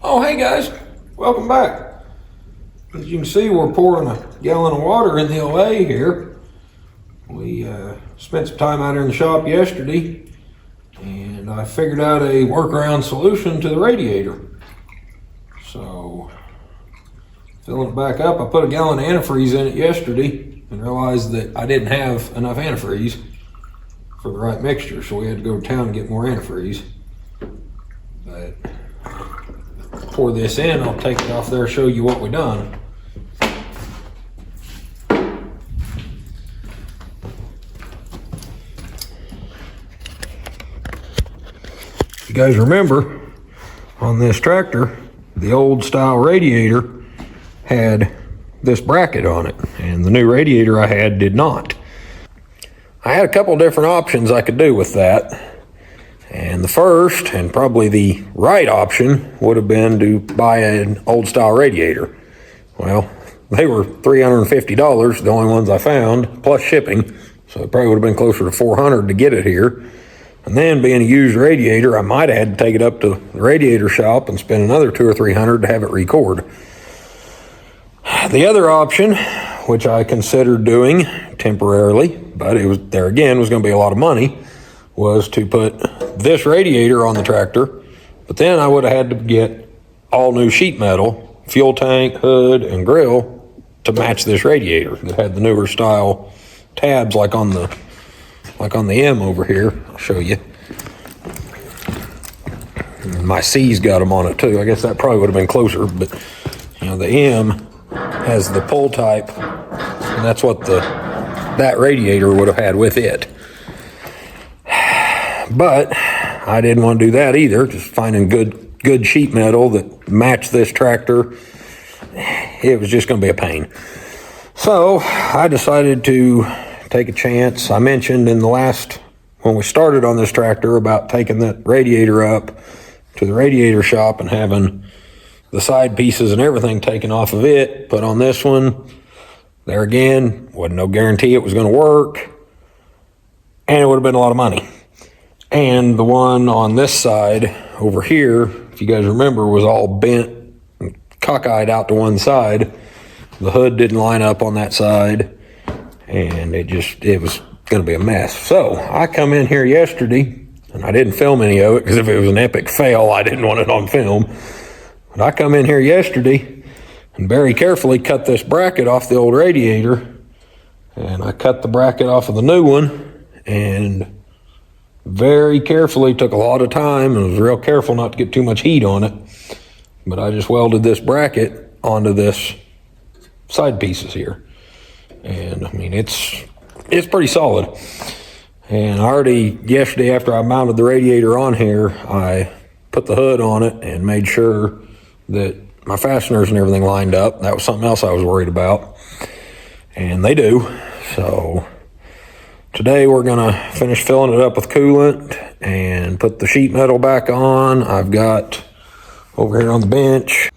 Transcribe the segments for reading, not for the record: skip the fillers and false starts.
Oh, hey guys, welcome back. As you can see, we're pouring a gallon of water in the OA here. We spent some time out here in the shop yesterday, and I figured out a workaround solution to the radiator. So, filling it back up, I put a gallon of antifreeze in it yesterday and realized that I didn't have enough antifreeze for the right mixture, so we had to go to town and get more antifreeze. But pour this in, I'll take it off there, show you what we done. You guys remember on this tractor, the old style radiator had this bracket on it, and the new radiator I had did not. I had a couple different options I could do with that. And the first, and probably the right option, would have been to buy an old style radiator. Well, they were $350, the only ones I found, plus shipping. So it probably would have been closer to $400 to get it here. And then being a used radiator, I might have had to take it up to the radiator shop and spend another $200 or $300 to have it record. The other option, which I considered doing temporarily, but it was there again, was going to be a lot of money, was to put this radiator on the tractor, but then I would have had to get all new sheet metal, fuel tank, hood, and grill to match this radiator that had the newer style tabs like on the M over here. I'll show you. And my C's got them on it too. I guess that probably would have been closer, but you know, the M has the pull type, and that's what that radiator would have had with it. But I didn't want to do that either, just finding good sheet metal that matched this tractor, it was just going to be a pain. So I decided to take a chance. I mentioned in the last, when we started on this tractor, about taking that radiator up to the radiator shop and having the side pieces and everything taken off of it. But on this one, there again, wasn't no guarantee it was going to work, and it would have been a lot of money. And the one on this side over here, if you guys remember, was all bent and cockeyed out to one side. The hood didn't line up on that side, and it was going to be a mess. So I come in here yesterday, and I didn't film any of it because if it was an epic fail, I didn't want it on film. But I come in here yesterday and very carefully cut this bracket off the old radiator, and I cut the bracket off of the new one, and very carefully, took a lot of time, and was real careful not to get too much heat on it. But I just welded this bracket onto this side pieces here. And I mean, it's pretty solid. And I already, yesterday after I mounted the radiator on here, I put the hood on it and made sure that my fasteners and everything lined up. That was something else I was worried about. And they do. So today we're going to finish filling it up with coolant and put the sheet metal back on. I've got over here on the bench,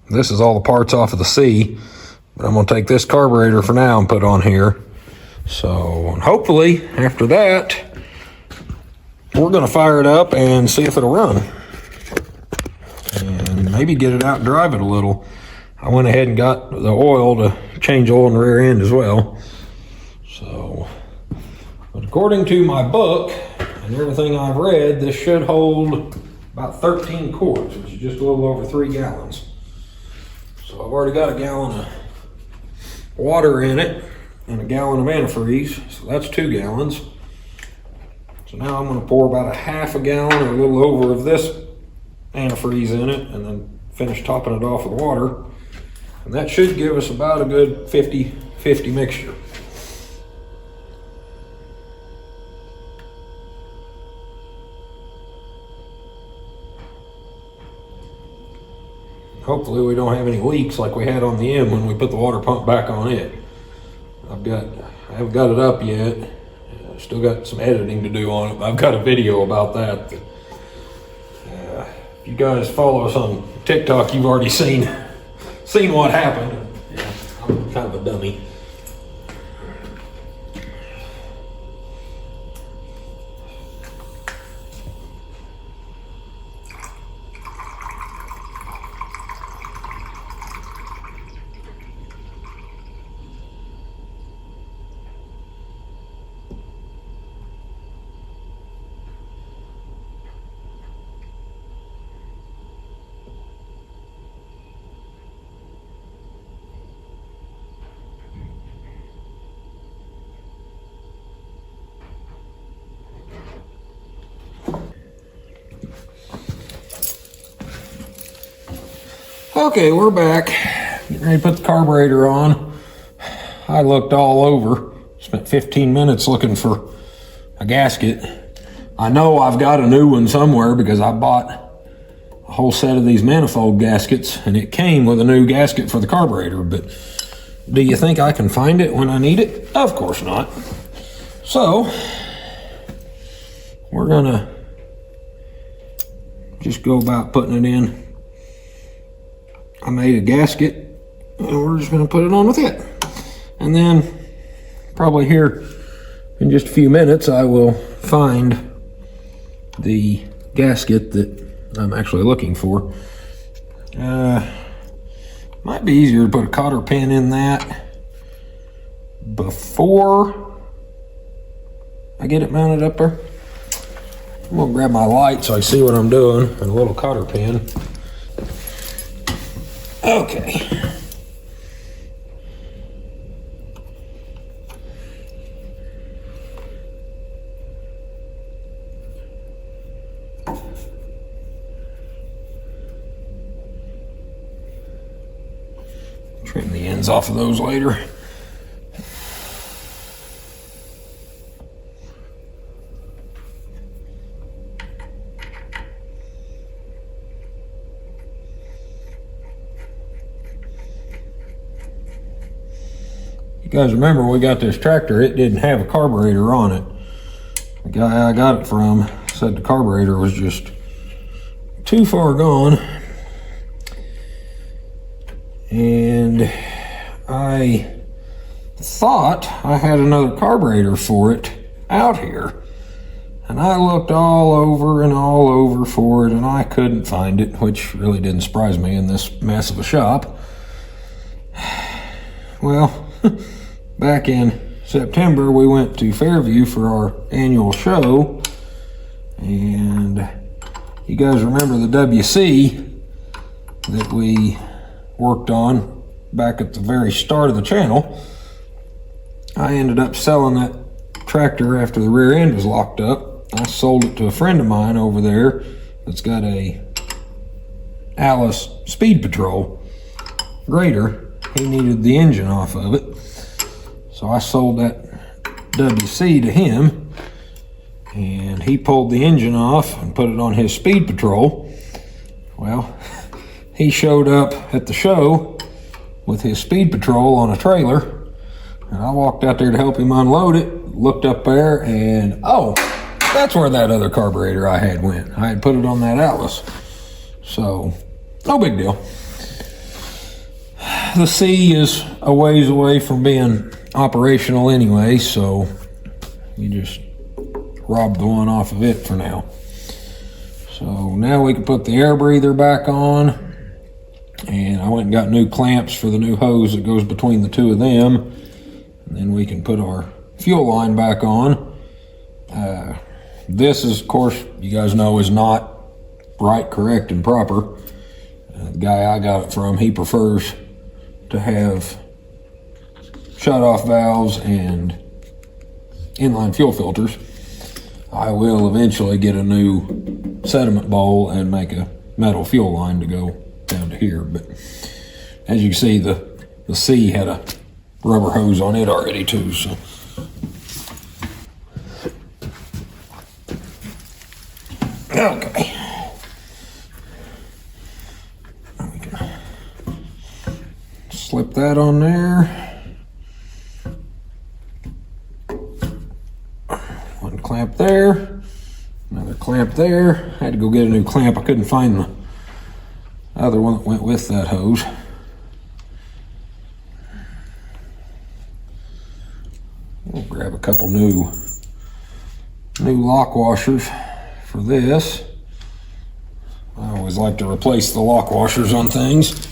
this is all the parts off of the C, but I'm going to take this carburetor for now and put on here. So hopefully after that, we're going to fire it up and see if it'll run. And maybe get it out and drive it a little. I went ahead and got the oil to change oil in the rear end as well. So, but according to my book and everything I've read, this should hold about 13 quarts, which is just a little over 3 gallons. So I've already got a gallon of water in it and a gallon of antifreeze, so that's 2 gallons. So now I'm going to pour about a half a gallon or a little over of this antifreeze in it, and then finish topping it off with water. And that should give us about a good 50-50 mixture. Hopefully we don't have any leaks like we had on the M when we put the water pump back on it. I haven't got it up yet. Still got some editing to do on it, but I've got a video about that. If you guys follow us on TikTok, you've already seen what happened. Yeah, I'm kind of a dummy. Okay, we're back. Getting ready to put the carburetor on. I looked all over. Spent 15 minutes looking for a gasket. I know I've got a new one somewhere because I bought a whole set of these manifold gaskets and it came with a new gasket for the carburetor, but do you think I can find it when I need it? Of course not. So, we're gonna just go about putting it in. I made a gasket and we're just gonna put it on with it. And then probably here in just a few minutes, I will find the gasket that I'm actually looking for. Might be easier to put a cotter pin in that before I get it mounted up there. I'm gonna grab my light so I see what I'm doing and a little cotter pin. Okay. Trim the ends off of those later. You guys remember when we got this tractor, it didn't have a carburetor on it. The guy I got it from said the carburetor was just too far gone. And I thought I had another carburetor for it out here. And I looked all over for it and I couldn't find it, which really didn't surprise me in this mess of a shop. Well, back in September, we went to Fairview for our annual show, and you guys remember the WC that we worked on back at the very start of the channel. I ended up selling that tractor after the rear end was locked up. I sold it to a friend of mine over there that's got a Alice Speed Patrol grader. He needed the engine off of it. So I sold that WC to him and he pulled the engine off and put it on his Speed Patrol. Well, he showed up at the show with his Speed Patrol on a trailer and I walked out there to help him unload it, looked up there and oh, that's where that other carburetor I had went. I had put it on that Atlas. So, no big deal. The C is a ways away from being operational anyway, so we just robbed the one off of it for now. So now we can put the air breather back on, and I went and got new clamps for the new hose that goes between the two of them, and then we can put our fuel line back on. This is, of course, you guys know, is not right, correct, and proper. The guy I got it from, he prefers to have shut-off valves and inline fuel filters. I will eventually get a new sediment bowl and make a metal fuel line to go down to here, but as you can see, the C had a rubber hose on it already too, so. Okay. We can slip that on there. One clamp there, another clamp there. I had to go get a new clamp. I couldn't find the other one that went with that hose. We'll grab a couple new lock washers for this. I always like to replace the lock washers on things.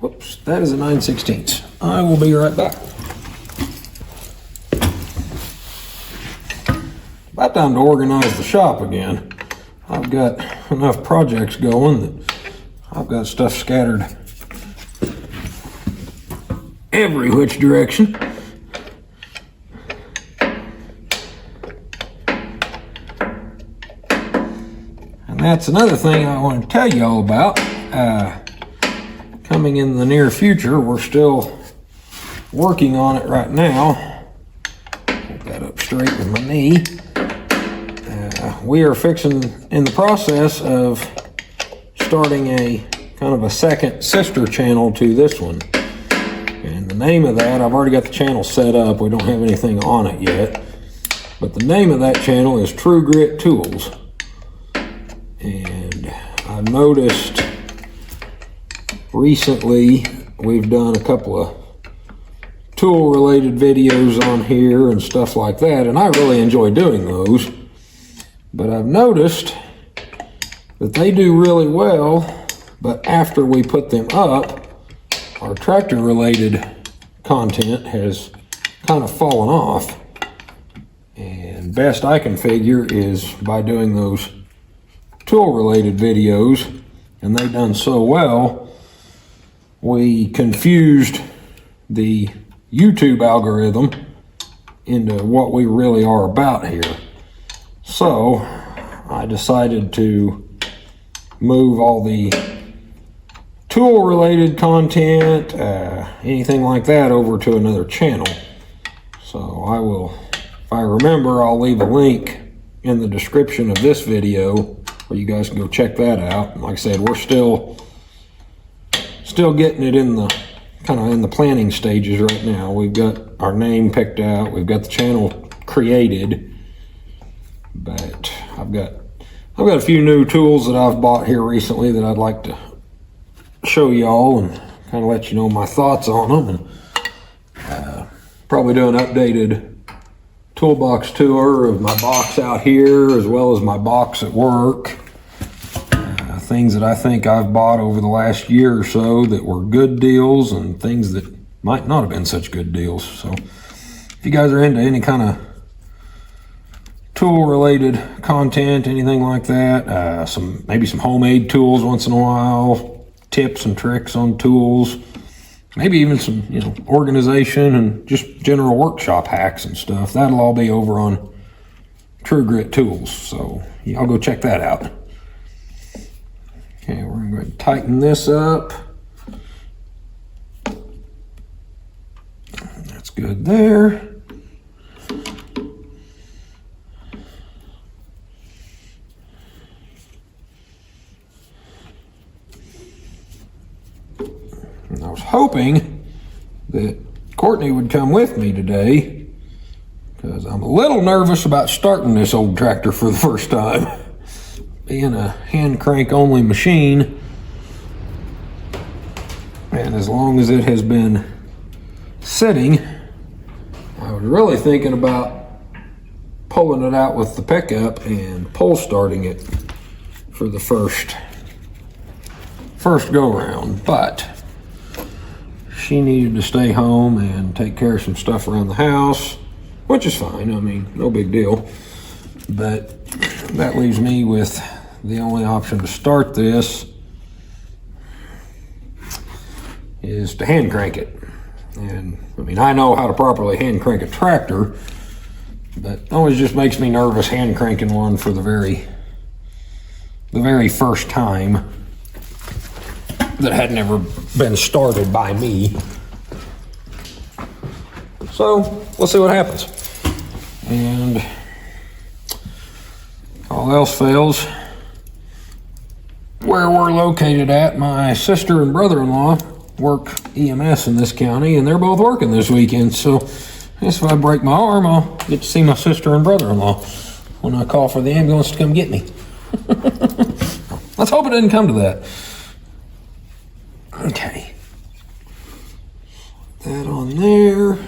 Whoops, that is a 9/16. I will be right back. About time to organize the shop again. I've got enough projects going that I've got stuff scattered every which direction. And that's another thing I want to tell you all about. Coming in the near future, we're still working on it right now. Put that up straight with my knee. We are in the process of starting a kind of a second sister channel to this one. And the name of that, I've already got the channel set up. We don't have anything on it yet. But the name of that channel is True Grit Tools. And I've noticed recently we've done a couple of tool related videos on here and stuff like that. And I really enjoy doing those. But I've noticed that they do really well, but after we put them up, our tractor related content has kind of fallen off. And best I can figure is by doing those tool related videos, and they've done so well, we confused the YouTube algorithm into what we really are about here. So I decided to move all the tool related content, anything like that, over to another channel. So I will, if I remember, I'll leave a link in the description of this video where you guys can go check that out. And like I said, we're still getting it in the kind of in the planning stages right now. We've got our name picked out, we've got the channel created. But I've got a few new tools that I've bought here recently that I'd like to show y'all and kind of let you know my thoughts on them. And probably do an updated toolbox tour of my box out here as well as my box at work. Things that I think I've bought over the last year or so that were good deals and things that might not have been such good deals. So if you guys are into any kind of tool related content, anything like that, maybe some homemade tools once in a while, tips and tricks on tools, maybe even some organization and just general workshop hacks and stuff, that'll all be over on True Grit Tools. So y'all go check that out. Okay, we're gonna go ahead and tighten this up. That's good there. And I was hoping that Courtney would come with me today because I'm a little nervous about starting this old tractor for the first time. Being a hand crank only machine, and as long as it has been sitting, I was really thinking about pulling it out with the pickup and pull starting it for the first go round, but she needed to stay home and take care of some stuff around the house, which is fine. I mean, no big deal. But that leaves me with the only option to start this is to hand crank it. And I mean, I know how to properly hand crank a tractor, but it always just makes me nervous hand cranking one for the very first time that had never been started by me. So we'll see what happens. And all else fails, where we're located at, my sister and brother-in-law work EMS in this county, and they're both working this weekend. So I guess if I break my arm, I'll get to see my sister and brother-in-law when I call for the ambulance to come get me. Let's hope it didn't come to that. Okay. Put that on there.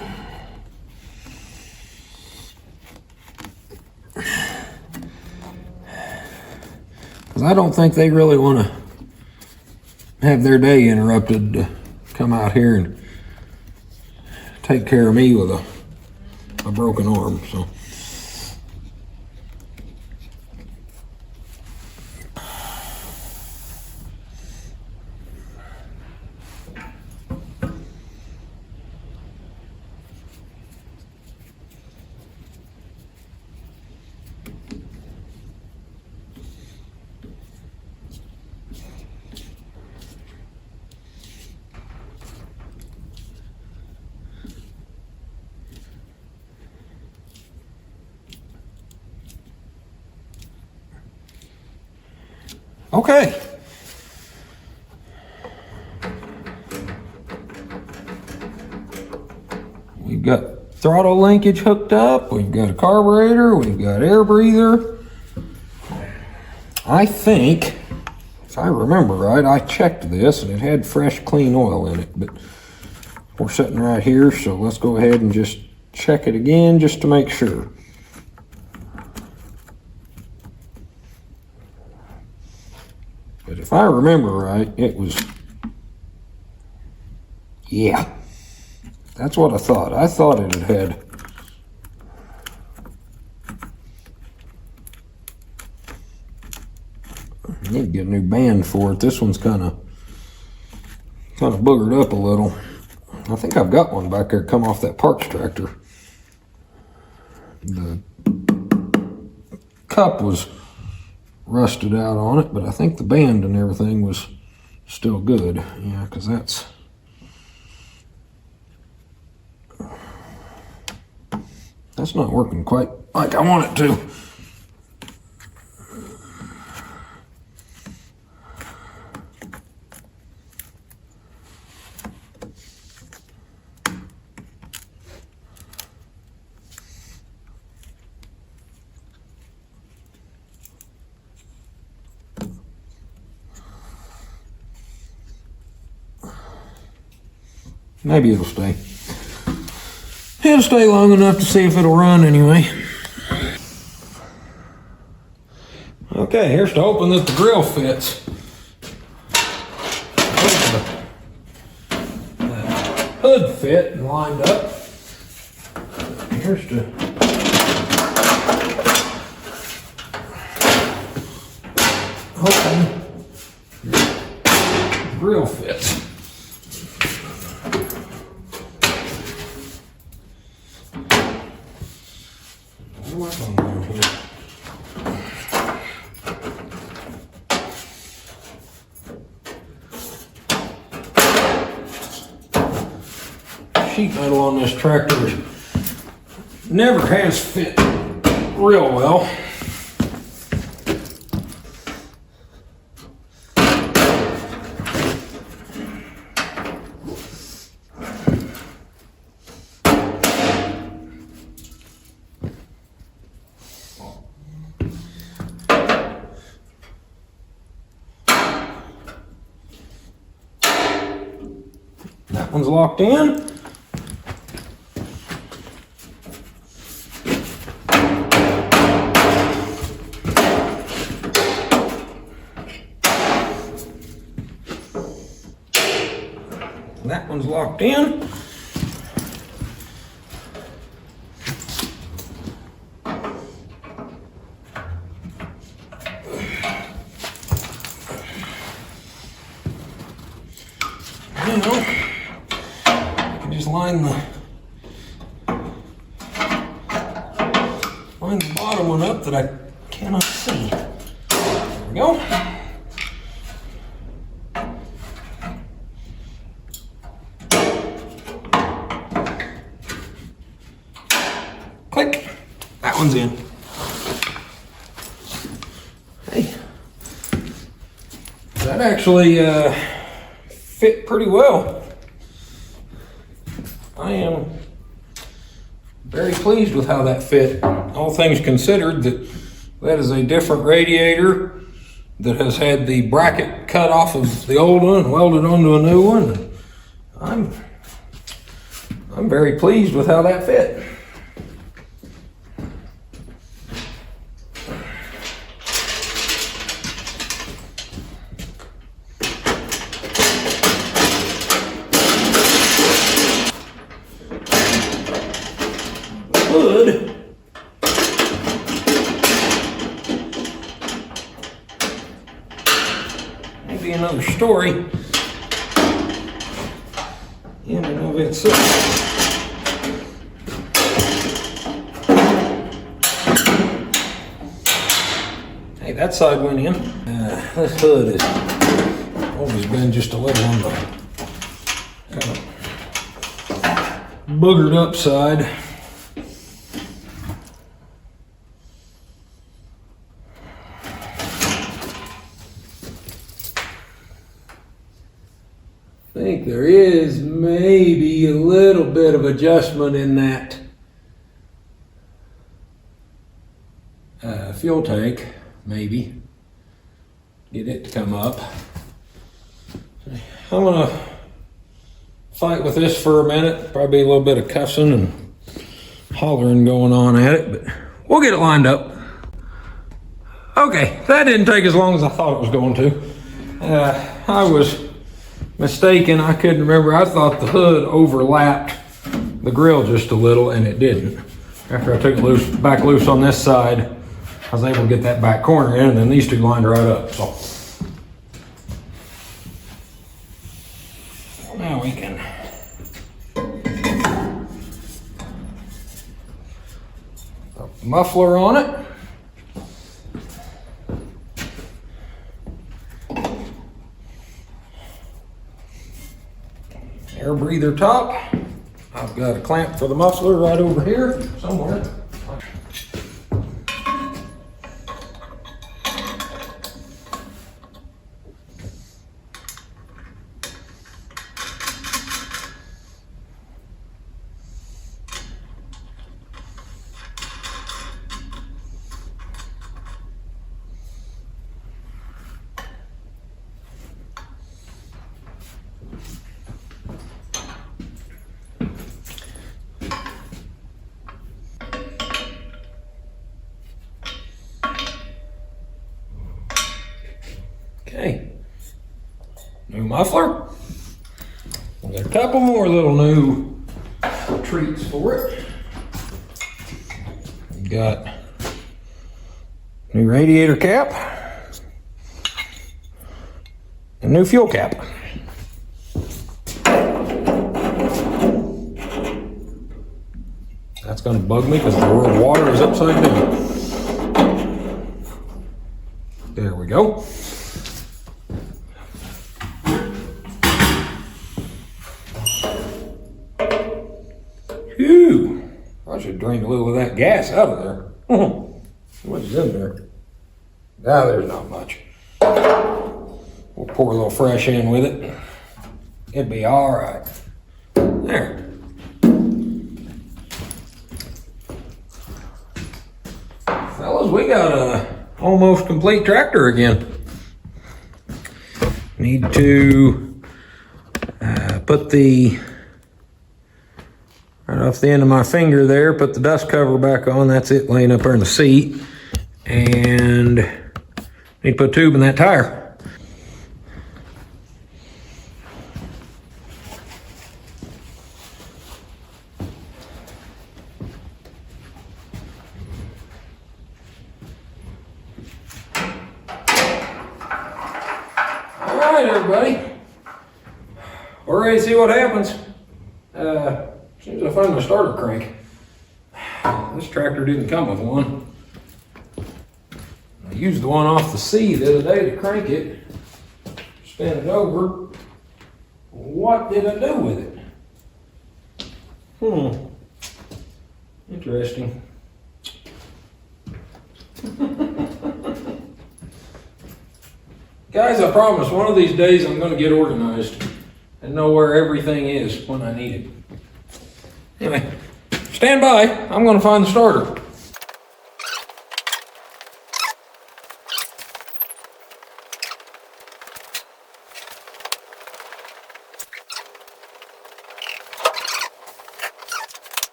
Because I don't think they really want to have their day interrupted to come out here and take care of me with a broken arm. So. Okay. We've got throttle linkage hooked up. We've got a carburetor. We've got air breather. I think, if I remember right, I checked this and it had fresh, clean oil in it. But we're sitting right here, so let's go ahead and just check it again just to make sure. But if I remember right, it was, yeah, that's what I thought. I thought it had I need to get a new band for it. This one's kind of boogered up a little. I think I've got one back there come off that Parks tractor. The cup was rusted out on it, but I think the band and everything was still good. Yeah, because that's not working quite like I want it to. Maybe it'll stay. It'll stay long enough to see if it'll run anyway. Okay, here's to hoping that the grill fits. The hood fit and lined up. Here's to hoping the grill fits. Sheet metal on this tractor never has fit real well. That one's locked in. That one's locked in. Now, I can just line the bottom one up that I cannot see. There we go. Click. That one's in. Hey, that actually fit pretty well. I am very pleased with how that fit. All things considered, that is a different radiator that has had the bracket cut off of the old one and welded onto a new one. I'm very pleased with how that fit. maybe another story in and of itself. Hey, that side went in. This hood has always been just a little on the kind of boogered up side. I think there is maybe a little bit of adjustment in that fuel tank, maybe. Get it to come up. I'm gonna fight with this for a minute. Probably a little bit of cussing and hollering going on at it, but we'll get it lined up. Okay, that didn't take as long as I thought it was going to. I was mistaken. I couldn't remember. I thought the hood overlapped the grill just a little, and it didn't. After I took it back loose on this side, I was able to get that back corner in, and then these two lined right up. So now we can put the muffler on it. Air breather top. I've got a clamp for the muffler right over here somewhere. Okay, new muffler. We got a couple more little new treats for it. We got new radiator cap and new fuel cap. That's gonna bug me because the world water is upside down. There we go. Phew, I should drain a little of that gas out of there. What's in there? Ah, there's not much. We'll pour a little fresh in with it. It'll be all right. There. Fellas, we got a almost complete tractor again. Need to put the right off the end of my finger there, put the dust cover back on. That's it laying up there in the seat. And need to put a tube in that tire. All right, everybody. We're ready to see what happens. As soon as I find my starter crank. This tractor didn't come with one. I used the one off the C the other day to crank it. Spin it over. What did I do with it? Interesting. Guys, I promise one of these days I'm going to get organized and know where everything is when I need it. Anyway, stand by. I'm going to find the starter.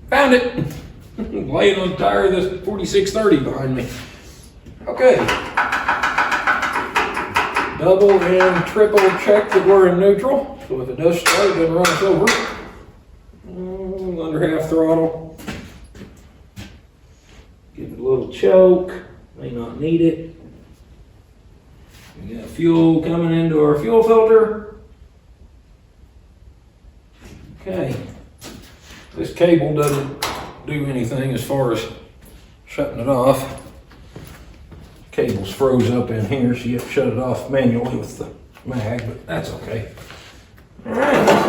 Found it. Laying on the tire of this 4630 behind me. Okay. Double and triple check that we're in neutral. So if it does start, it doesn't run us over. little under half throttle. Give it a little choke, may not need it. We got fuel coming into our fuel filter. Okay, this cable doesn't do anything as far as shutting it off. Cable's froze up in here, so you have to shut it off manually with the mag, but that's okay. All right.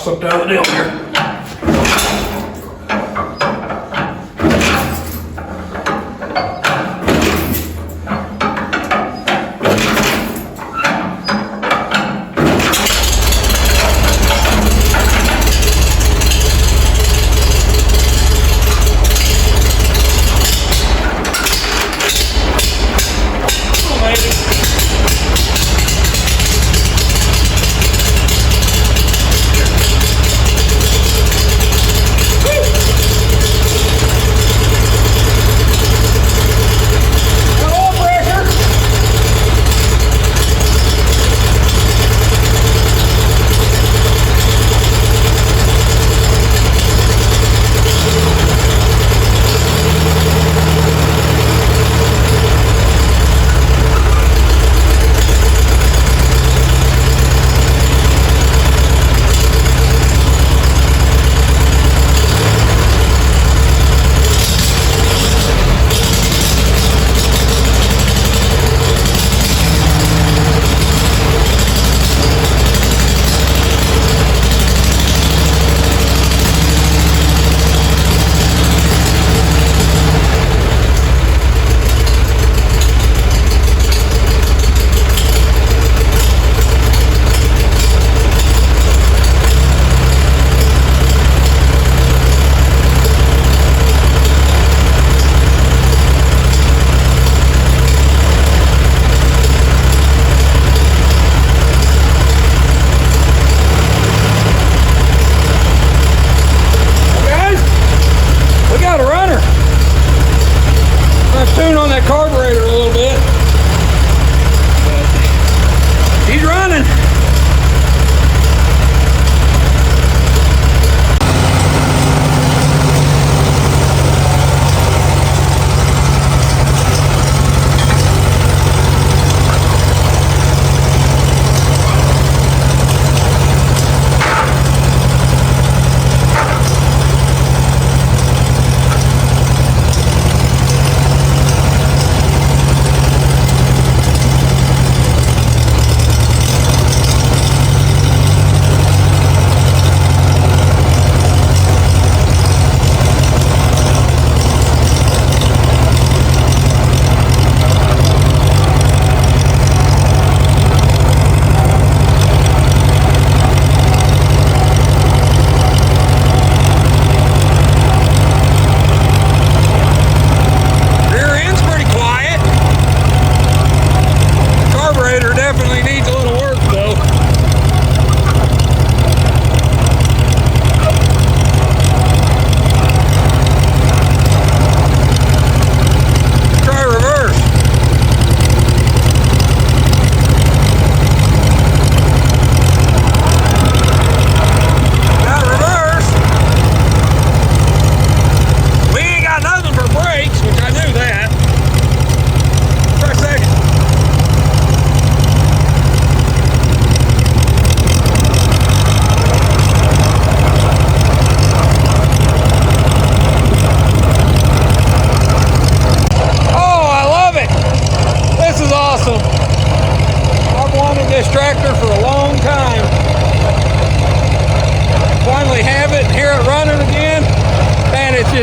Slipped out of the deal here. Tune on that carburetor a little bit. But he's running.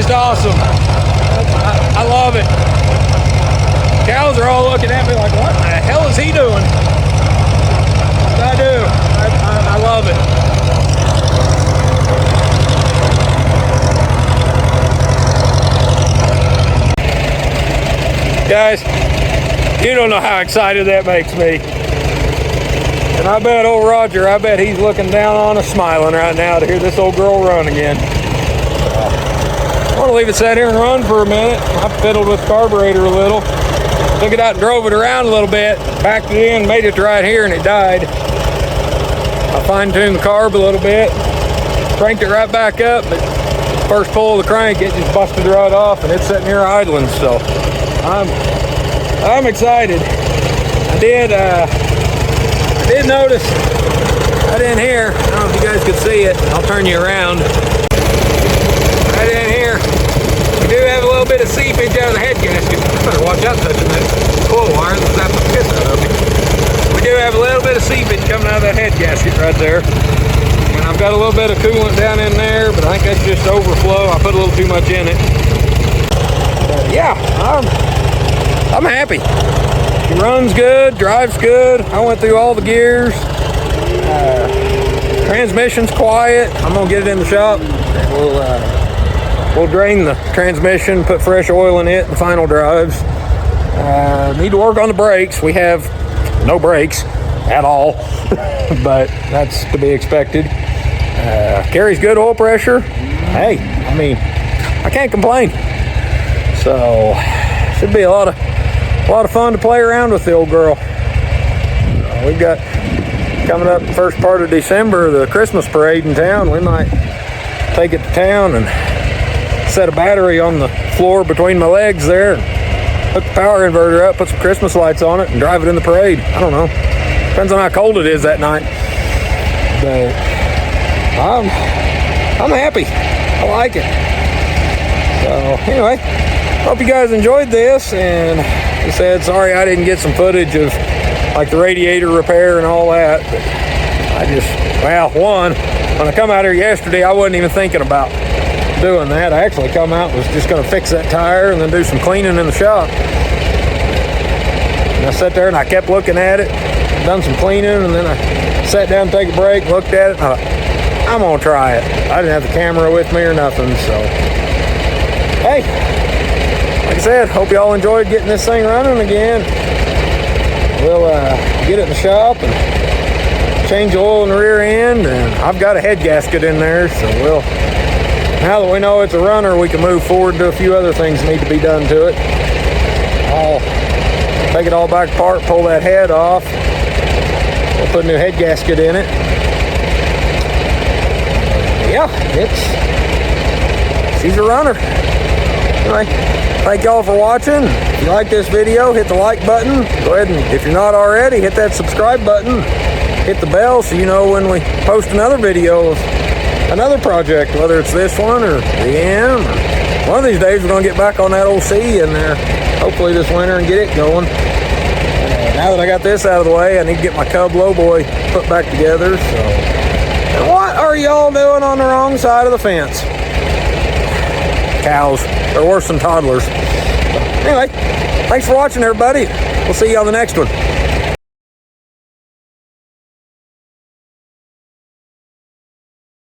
just awesome. I love it. Cows are all looking at me like, what the hell is he doing? But I do. I love it. Guys, you don't know how excited that makes me. And I bet old Rodger, I bet he's looking down on us smiling right now to hear this old girl run again. I want to leave it sat here and run for a minute. I fiddled with the carburetor a little. Took it out and drove it around a little bit. Backed it in, made it to right here, and it died. I fine-tuned the carb a little bit. Cranked it right back up, but first pull of the crank, it just busted right off, and it's sitting here idling, so I'm excited. I did notice right in here, I don't know if you guys could see it, I'll turn you around. Right in here, we do have a little bit of seepage out of the head gasket. I better watch out touching that coil wire, that's that the piss out of me. We do have a little bit of seepage coming out of that head gasket right there. And I've got a little bit of coolant down in there, but I think that's just overflow. I put a little too much in it. But yeah, I'm happy. It runs good, drives good. I went through all the gears. Transmission's quiet. I'm gonna get it in the shop. We'll drain the transmission, put fresh oil in it, the final drives. Need to work on the brakes. We have no brakes at all, but that's to be expected. Carries good oil pressure. Hey, I mean, I can't complain. So should be a lot of fun to play around with the old girl. We've got coming up the first part of December, the Christmas parade in town. We might take it to town and set a battery on the floor between my legs there, hook the power inverter up, put some Christmas lights on it, and drive it in the parade. I don't know. Depends on how cold it is that night. But I'm happy. I like it. So anyway, hope you guys enjoyed this. And I said, sorry I didn't get some footage of like the radiator repair and all that. But when I come out here yesterday, I wasn't even thinking about doing that. I actually come out and was just going to fix that tire and then do some cleaning in the shop. And I sat there and I kept looking at it, done some cleaning, and then I sat down to take a break, looked at it, and I thought, I'm going to try it. I didn't have the camera with me or nothing, so hey, like I said, hope y'all enjoyed getting this thing running again. We'll get it in the shop and change the oil in the rear end, and I've got a head gasket in there, so now that we know it's a runner, we can move forward to a few other things that need to be done to it. I'll take it all back apart, pull that head off. We'll put a new head gasket in it. Yeah, she's a runner. Anyway, thank y'all for watching. If you like this video, hit the like button. Go ahead and, if you're not already, hit that subscribe button. Hit the bell so you know when we post another video of another project, whether it's this one or the M. One of these days we're going to get back on that old C in there, hopefully this winter, and get it going. Now that I got this out of the way, I need to get my Cub Lowboy put back together. So, and what are y'all doing on the wrong side of the fence? Cows. They're worse than toddlers. Anyway, thanks for watching, everybody. We'll see you on the next one.